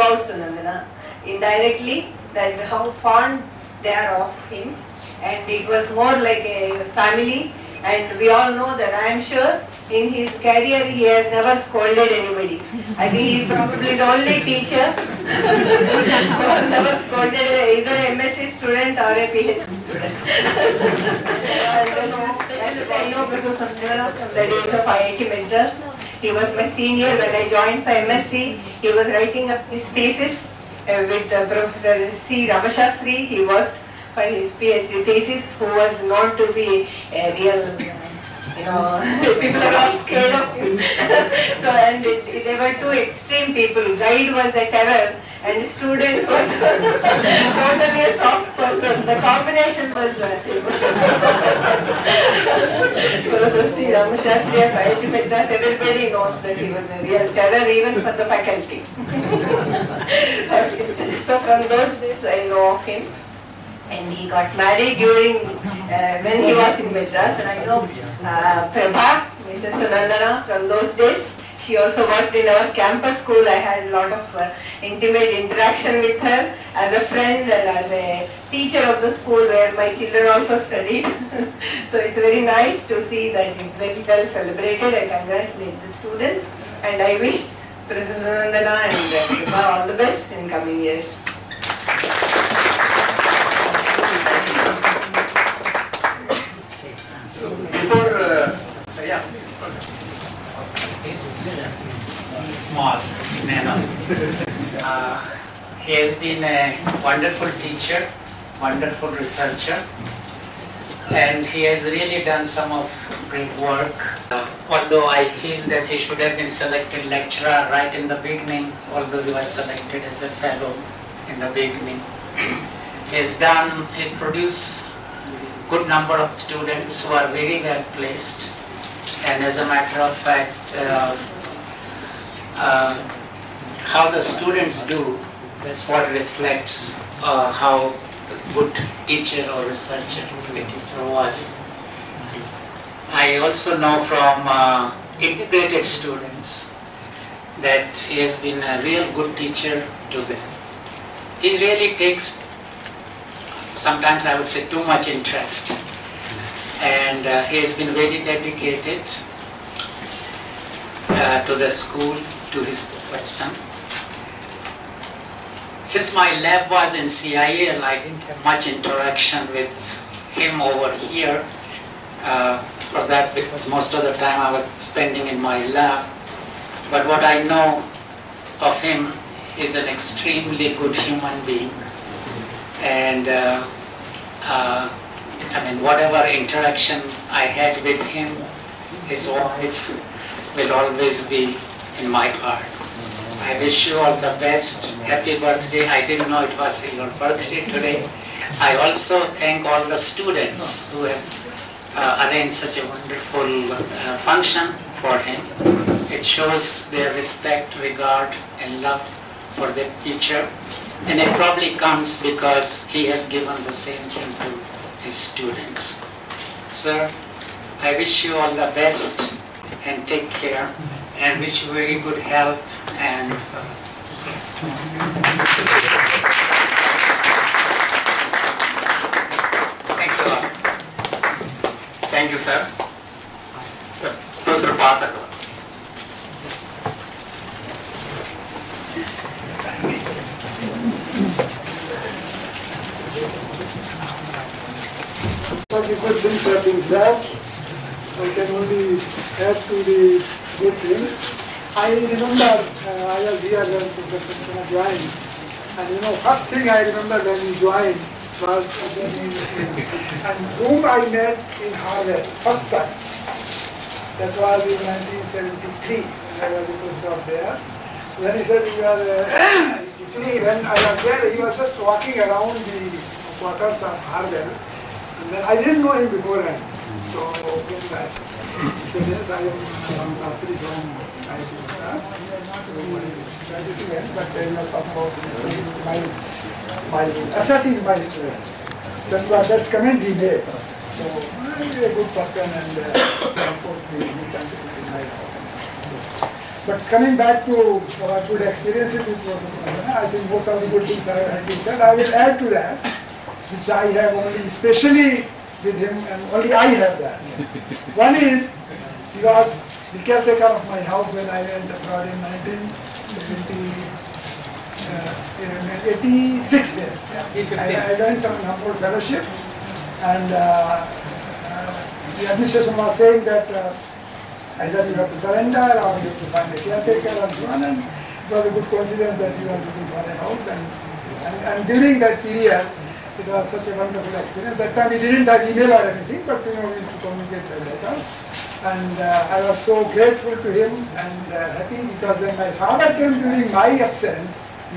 about Sunandana indirectly, that how fond they are of him, and it was more like a family. And we all know that I am sure in his career he has never scolded anybody. I think he is probably the only teacher who has never scolded either a MSc student or a PhD student. And then especially I know Professor Sunandana from the days of IIT Madras. He was my senior when I joined for MSc. He was writing up his thesis with Professor C. Ramashastri. He worked for his PhD thesis, who was known to be a real, people are all scared of him. So, and they were two extreme people. Guide was a terror, and student was totally a soft person. The combination was Professor C. Ramashastri of IIT Madras, everybody knows that he was a real terror even for the faculty. So from those days I know of him. And he got married during, when he was in Madras. And I know Prabha, Mrs. Sunandana, from those days. She also worked in our campus school. I had a lot of intimate interaction with her as a friend and as a teacher of the school where my children also studied. So it's very nice to see that it's very well celebrated. I congratulate the students. And I wish Professor Sunandana and Prabha all the best in coming years. So before, yeah, please. He's small, he has been a wonderful teacher, wonderful researcher, and he has really done some of great work. Although I feel that he should have been selected lecturer right in the beginning, although he was selected as a fellow in the beginning. He's produced good number of students who are very well placed, and as a matter of fact, how the students do, that's what reflects how good teacher or researcher the teacher was. I also know from integrated students that he has been a real good teacher to them. He really takes, sometimes I would say, too much interest, and he has been very dedicated to the school, to his profession. Since my lab was in CIL, I didn't have much interaction with him over here for that, because most of the time I was spending in my lab. But what I know of him is an extremely good human being. And I mean, whatever interaction I had with him, his wife will always be in my heart. I wish you all the best. Happy birthday. I didn't know it was your birthday today. I also thank all the students who have arranged such a wonderful function for him. It shows their respect, regard, and love for their teacher. And it probably comes because he has given the same thing to his students. Sir, I wish you all the best and take care, and wish you very good health and thank you all. Thank you, sir. Professor Pathak. All the good things have been said. I can only add to the good thing. I remember I was here when Professor joined, and first thing I remember when he joined was and whom I met in Harvard first time. That was in 1973 when I was a postdoc there. When he said he was actually when I was there, he was just walking around the quarters of Harvard. I didn't know him beforehand, so when I said, yes, I am Shastri from IIT Madras, but I must talk about my asset is my students. That's comment he made. So I'm a good person, and of course we contribute in my life. But coming back to good experiences with Professor Sunandana, I think most of the good things have been said. I will add to that, which I have only especially with him, and only I have that. One is, he was the caretaker of my house when I went abroad in 1986. I went on Humboldt Fellowship, and the administration was saying that either you have to surrender or you have to find a caretaker and so on. And it was a good coincidence that you are looking for a house. And during that period, it was such a wonderful experience. That time we didn't have email or anything, but we used to communicate by letters. And I was so grateful to him and happy, because when my father came during my absence,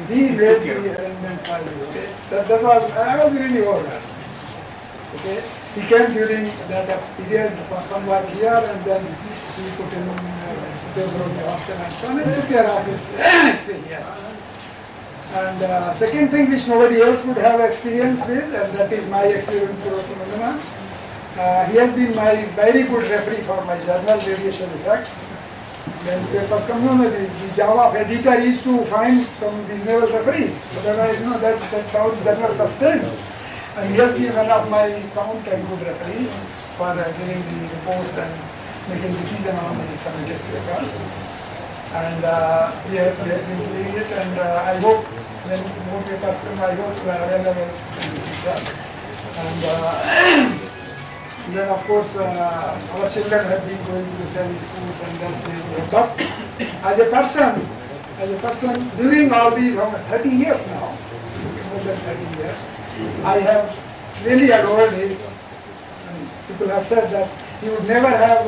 he made the arrangement for me. Okay? I was really overwhelmed. Okay? He came during that period for some work here, and then he put him in the hostel and so on, and took care of his stay here. And second thing which nobody else would have experience with, and that is my experience with Prof. Sunandana. He has been my very good referee for my journal, Radiation Effects. When papers come, the job of editor is to find some reasonable referee. Otherwise, that's how the journal sustains. And he has been one of my count and good referees for giving the reports and making decision on the submitted papers. And we have been doing it, and I hope when more papers come, I hope we are available in the future. And then of course our children have been going to the same schools, and that's really good. But as a person, during all these 30 years now, more than 30 years, I have really adored his. People have said that he would never have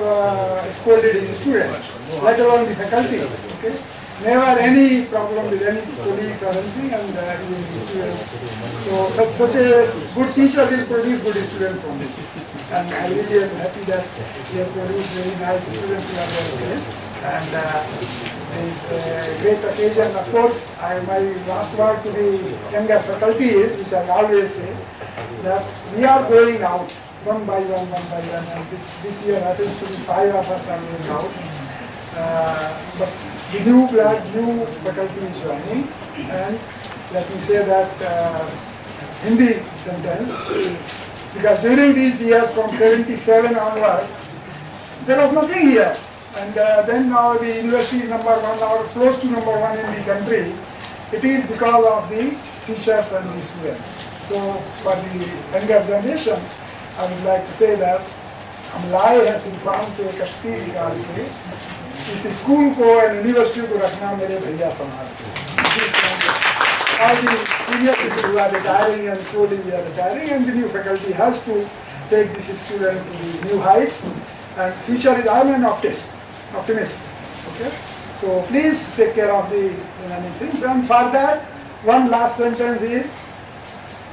scolded his students, let alone the faculty. Okay? Never any problem with any colleagues or anything, and even the students. So such a good teacher will produce good students only. And I really am happy that he has produced very nice students in our place. And it's a great occasion. Of course, my last word to the younger faculty is, which I always say, that we are going out one by one, and this year happens to be 5 of us are going out. But the new faculty is joining, and let me say that Hindi sentence, because during these years from 77 onwards, there was nothing here. And then now the university is number 1 or close to number 1 in the country. It is because of the teachers and the students. So for the younger generation, I would like to say that हमलाए है तूफान से कश्ती निकाल के इस school को और university को रखना मेरे भैया संभाल के. All the senior people who are retiring and slowly we are retiring, and the new faculty has to take this student to the new heights. And future is, I am an optimist. Okay, so please take care of the remaining things. And for that, one last sentence is,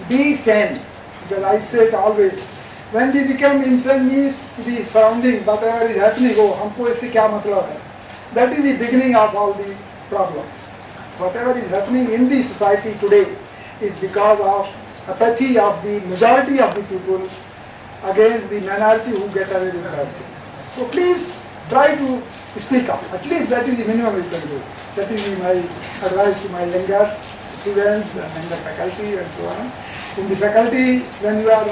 be sane. Because I say it always. When we become insane to the surrounding, whatever is happening, oh, हमको इससे क्या मतलब है? That is the beginning of all the problems. Whatever is happening in the society today is because of apathy of the majority of the people against the minority who get away with bad things. So please try to speak up. At least that is the minimum you can do. That is my advice to my younger students and the faculty and so on. In the faculty, when you are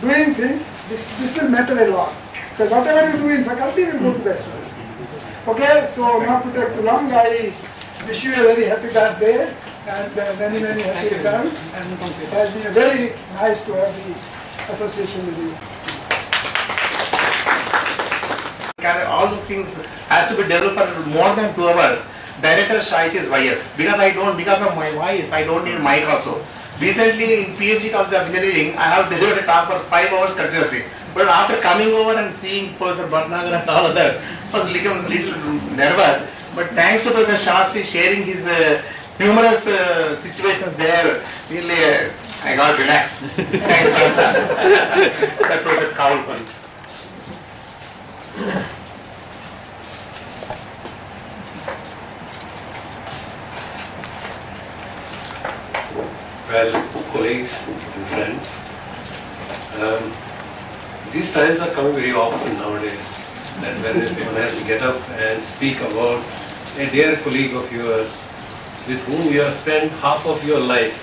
doing things, this will matter a lot. Because whatever you do in faculty will go to the students. Okay, so not to take too long, I wish you a very happy birthday and many, many happy returns. And it has been very nice to have the association with you. All those things has to be developed for more than 2 hours. Director's choice is bias. Because of my voice, I don't need mic also. Recently in PhD College of Engineering, I have delivered a talk for 5 hours continuously. But after coming over and seeing Professor Bhatnagar and all others, I was little nervous. But thanks to Professor Shastri sharing his humorous situations there, really I got relaxed. Thanks, Professor. That Professor Kaul, colleagues. Well, colleagues and friends, these times are coming very often nowadays, that when one has to get up and speak about a dear colleague of yours with whom you have spent half of your life.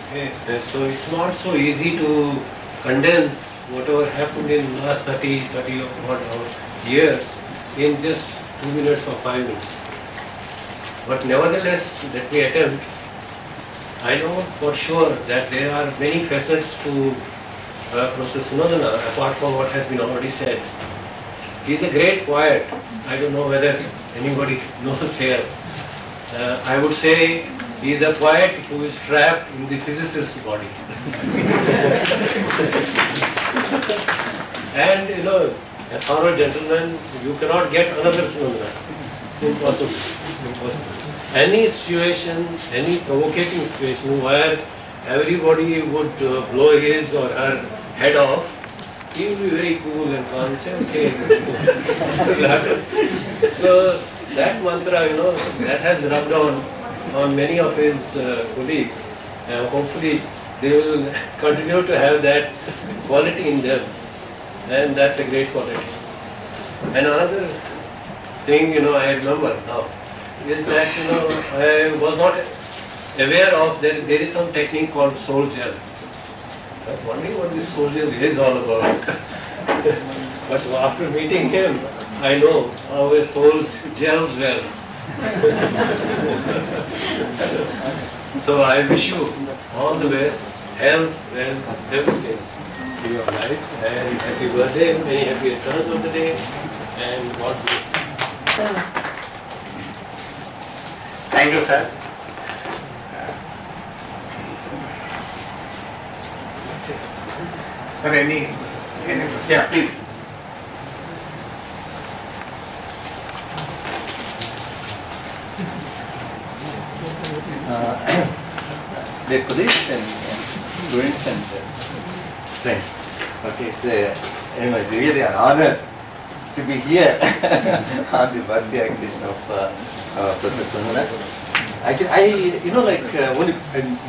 Okay? And so it's not so easy to condense whatever happened in last 30 odd years in just 2 minutes or 5 minutes. But nevertheless, let me attempt. I know for sure that there are many facets to Professor Sunandana, apart from what has been already said. He is a great poet. I don't know whether anybody knows here. I would say he is a poet who is trapped in the physicist's body. And a thorough gentleman, you cannot get another Sunandana. It's impossible. Any situation, any provocating situation where everybody would blow his or her head off, he will be very cool and calm and say, okay. So that mantra, that has rubbed on many of his colleagues, and hopefully they will continue to have that quality in them, and that's a great quality. And another thing, I remember now, is that, I was not aware of there is some technique called soul gel. I was wondering what this soul gel is all about. But after meeting him, I know how a soul gels well. So I wish you all the best, health, wealth, everything in your life, and happy birthday, many happy returns of the day, and God bless you. Thank you, sir. Sir, yeah, please. Dear colleagues and students and friends. Okay, it's really an honor to be here on the birthday occasion of Professor Sunandana. Actually, only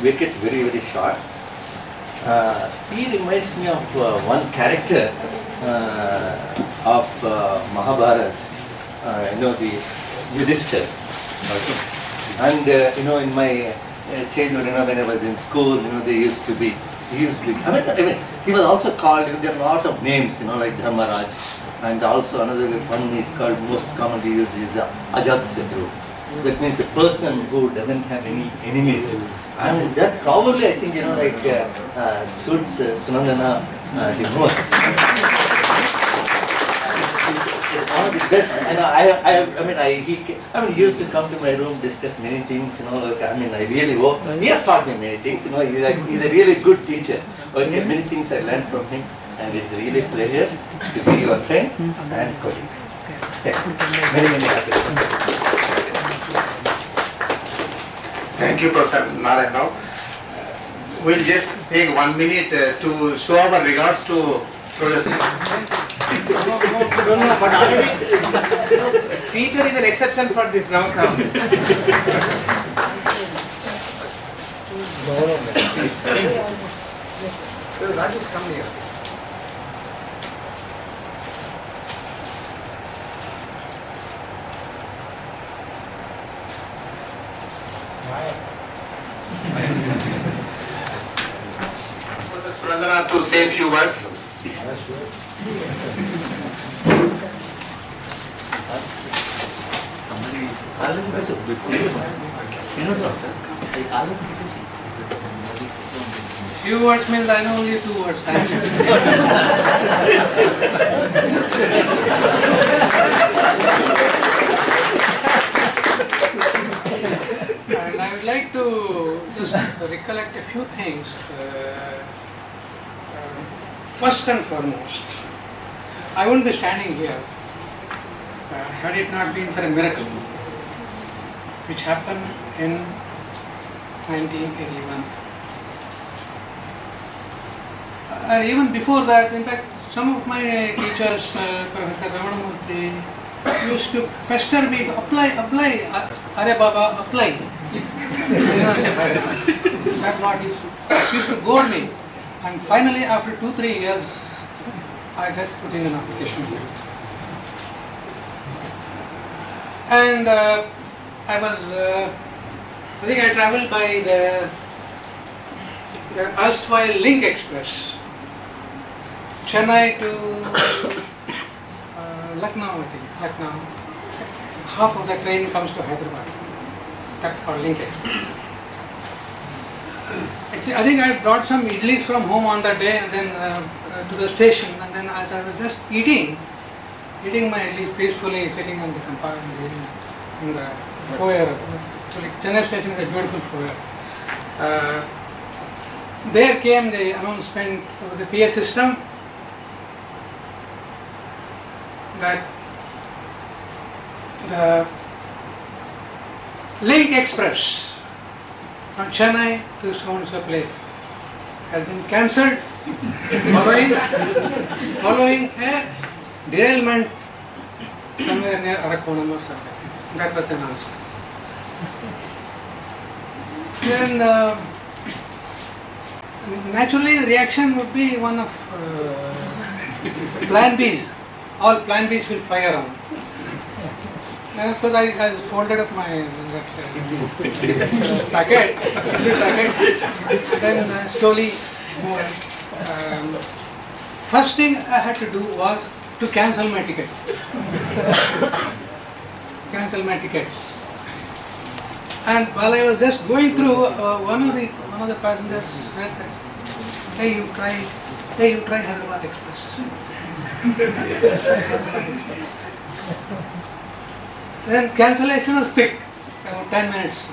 make it very, very short. He reminds me of one character of Mahabharata, the Yudhishthira. Okay. And in my childhood, when I was in school, he used to be, he was also called, there are a lot of names, like Dharmaraj, and also another one is called, most commonly used is Ajatasatru. That means a person who doesn't have any enemies. And that probably, I think, suits Sunandana the most. One of the best, he used to come to my room, discuss many things, I really hope, he has taught me many things, he's a really good teacher. Okay, many things I learned from him, and it's really a pleasure to be your friend and colleague. Many, many happy returns. Thank you, Professor Narayana. We'll just take 1 minute to show our regards to Professor. No, but already teacher is an exception for this namaskar. Rajesh, come here. Professor Sunandana to say a few words. Few words means I know only 2 words. And I would like to just recollect a few things. First and foremost, I wouldn't be standing here had it not been for a miracle which happened in 1981. And even before that, in fact, some of my teachers, Professor Ramanamurthy, used to pester me to apply, Are Baba, apply. That's what used to goad me. And finally, after 2-3 years, I just put in an application here. And I think I travelled by the erstwhile Link Express, Chennai to Lucknow, I think, Lucknow. Half of the train comes to Hyderabad. That's called Link Express. Actually, I think I brought some idlis from home on that day and then to the station, and then as I was just eating my idlis peacefully, sitting on the compartment in the foyer. Actually, Chennai station is a beautiful foyer. There came the announcement of the PA system that the Link Express from Chennai to so-and-so place has been cancelled following a derailment somewhere near Arakonam or something. That was the announcement. Then naturally the reaction would be one of plan B. All plan Bs will fly around. And of course I folded up my packet, then slowly moved. First thing I had to do was to cancel my ticket. Cancel my ticket. And while I was just going through, one of the passengers said that, hey, you try Hyderabad Express. Then cancellation was quick, about 10 minutes.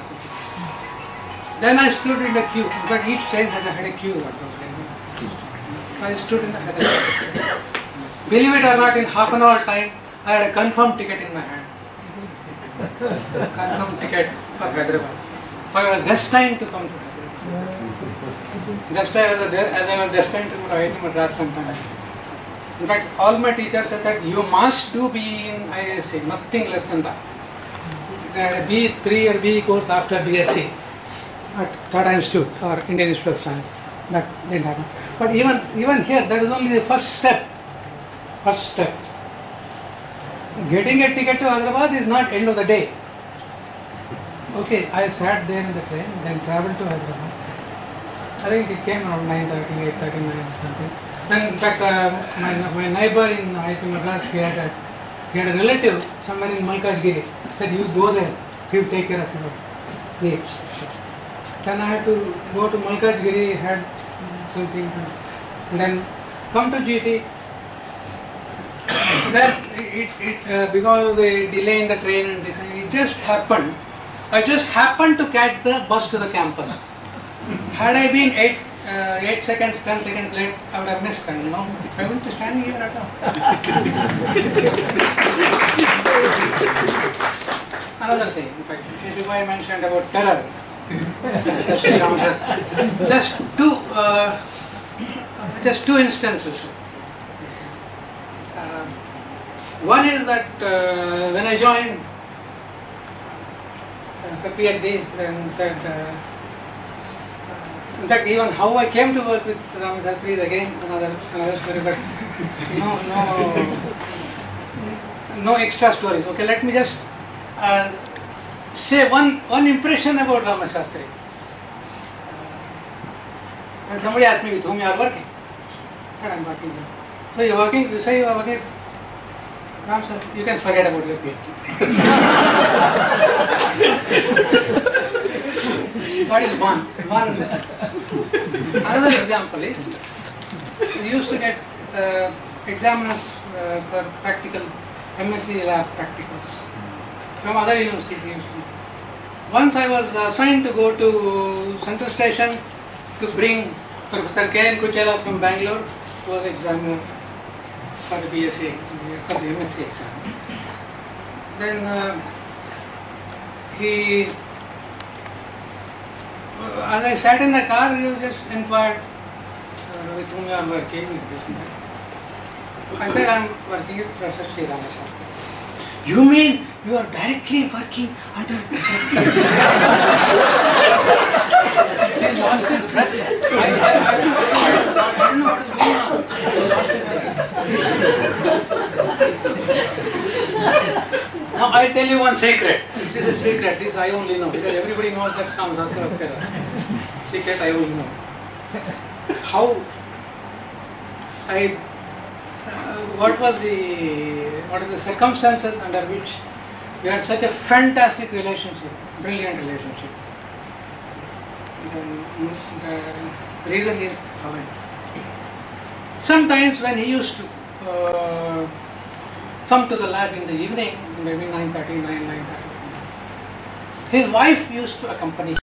Then I stood in the queue, but each train had a queue. I stood in the Hyderabad. Believe it or not, in half an hour time, I had a confirmed ticket in my hand. Confirmed ticket for Hyderabad. I was destined to come to Hyderabad. Just as I was destined to go to IIT Madras sometime. In fact, all my teachers said you must do BE in IISc, nothing less than that. They had a B, 3-year BE course after BSc at Tata Institute or Indian Institute of Science. That didn't happen. But even here, that is only the first step. First step. Getting a ticket to Hyderabad is not end of the day. Okay, I sat there in the train, then travelled to Hyderabad. I think it came around 9:30, 8:39 or something. Then in fact, my neighbour in IIT Madras, he had a relative somewhere in Malkajgiri. Said, you go there, he'll take care of your needs. Then I had to go to Malkajgiri, had something, and then come to GT. Then because of the delay in the train and this, it just happened. I just happened to catch the bus to the campus. Had I been 8 seconds, 10 seconds late, I would have missed, and I wouldn't be standing here at all. Another thing, in fact, Keshubai mentioned about terror. Just two instances. One is that when I joined the PhD, then said, in fact, even how I came to work with Rama Shastri is again another story, but no extra stories. Okay, let me just say one impression about Rama Shastri. And somebody asked me with whom you are working. And I am working here. So you are working, you say you are working. Rama Shastri, you can forget about your PhD. That is one. Another example is, we used to get examiners for practical MSc lab practicals from other universities. Once I was assigned to go to Central Station to bring Professor K.N. Kuchela from Bangalore, who was examiner for the BSc, for the MSc exam. Then as I sat in the car, he just inquired with whom you are working. I said, I am working with Professor Sri Rama Shastri. You mean you are directly working under... He lost his breath. I don't know what is going on. He lost his breath. Now I tell tell you one secret. This is secret. This I only know because everybody knows that some secret I only know. How I what is the circumstances under which we had such a fantastic relationship, brilliant relationship. The reason is the following. Sometimes when he used to come to the lab in the evening, maybe 9:30, his wife used to accompany